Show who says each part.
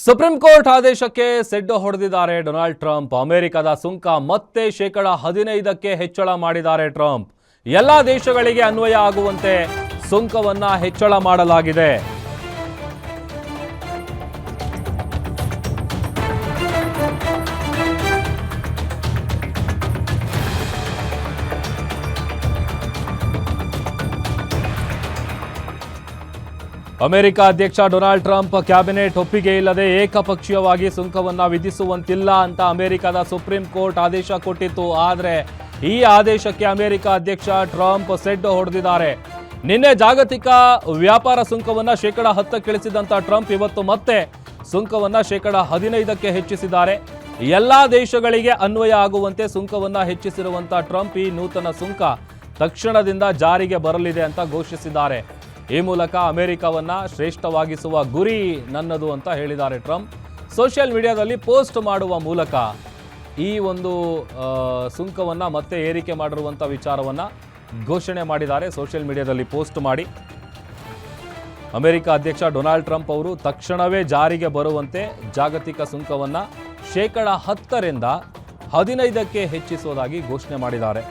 Speaker 1: Supreme court ಆದೇಶಕ್ಕೆ ಸೆಡ್ಡು ಹೊಡೆದಿದ್ದಾರೆ Donald Trump. ಅಮೆರಿಕದ ಸುಂಕ ಮತ್ತೆ %15ಕ್ಕೆ ಹೆಚ್ಚಳ ಮಾಡಿದ್ದಾರೆ ಟ್ರಂಪ್. ಎಲ್ಲ ದೇಶಗಳಿಗೆ ಅನ್ವಯ ಆಗುವಂತೆ ಸುಂಕವನ್ನ ಹೆಚ್ಚಳ ಮಾಡಲಾಗಿದೆ. ಅಮೆರಿಕ ಅಧ್ಯಕ್ಷ ಡೊನಾಲ್ಡ್ ಟ್ರಂಪ್ ಕ್ಯಾಬಿನೆಟ್ ಒಪ್ಪಿಗೆ ಇಲ್ಲದೆ ಏಕಪಕ್ಷೀಯವಾಗಿ ಸುಂಕವನ್ನ ವಿಧಿಸುವಂತಿಲ್ಲ ಅಂತ ಅಮೆರಿಕದ ಸುಪ್ರೀಂ ಕೋರ್ಟ್ ಆದೇಶ ಕೊಟ್ಟಿತ್ತು. ಆದರೆ ಈ ಆದೇಶಕ್ಕೆ ಅಮೆರಿಕ ಅಧ್ಯಕ್ಷ ಟ್ರಂಪ್ ಸೆಡ್ಡು ಹೊಡೆದಿದ್ದಾರೆ. ನಿನ್ನೆ ಜಾಗತಿಕ ವ್ಯಾಪಾರ ಸುಂಕವನ್ನ %10 ಇಳಿಸಿದಂತ ಟ್ರಂಪ್ ಇವತ್ತು ಮತ್ತೆ ಸುಂಕವನ್ನ %15ಕ್ಕೆ ಹೆಚ್ಚಿಸಿದ್ದಾರೆ. ಎಲ್ಲಾ ದೇಶಗಳಿಗೆ ಅನ್ವಯ ಆಗುವಂತೆ ಸುಂಕವನ್ನ ಹೆಚ್ಚಿಸಿರುವಂತ ಟ್ರಂಪ್ ಈ ನೂತನ ಸುಂಕ ತಕ್ಷಣದಿಂದ ಜಾರಿಗೆ ಬರಲಿದೆ ಅಂತ ಘೋಷಿಸಿದ್ದಾರೆ. ಈ ಮೂಲಕ ಅಮೆರಿಕವನ್ನ ಶ್ರೇಷ್ಠವಾಗಿಸುವ ಗುರಿ ನನ್ನದು ಅಂತ ಹೇಳಿದ್ದಾರೆ ಟ್ರಂಪ್. ಸೋಷಿಯಲ್ ಮೀಡಿಯಾದಲ್ಲಿ ಪೋಸ್ಟ್ ಮಾಡುವ ಮೂಲಕ ಈ ಒಂದು ಸುಂಕವನ್ನ ಮತ್ತೆ ಏರಿಕೆ ಮಾಡಿರುವಂಥ ವಿಚಾರವನ್ನ ಘೋಷಣೆ ಮಾಡಿದ್ದಾರೆ. ಸೋಷಿಯಲ್ ಮೀಡಿಯಾದಲ್ಲಿ ಪೋಸ್ಟ್ ಮಾಡಿ ಅಮೆರಿಕ ಅಧ್ಯಕ್ಷ ಡೊನಾಲ್ಡ್ ಟ್ರಂಪ್ ಅವರು ತಕ್ಷಣವೇ ಜಾರಿಗೆ ಬರುವಂತೆ ಜಾಗತಿಕ ಸುಂಕವನ್ನ %10ರಿಂದ 15ಕ್ಕೆ ಹೆಚ್ಚಿಸುವುದಾಗಿ ಘೋಷಣೆ ಮಾಡಿದ್ದಾರೆ.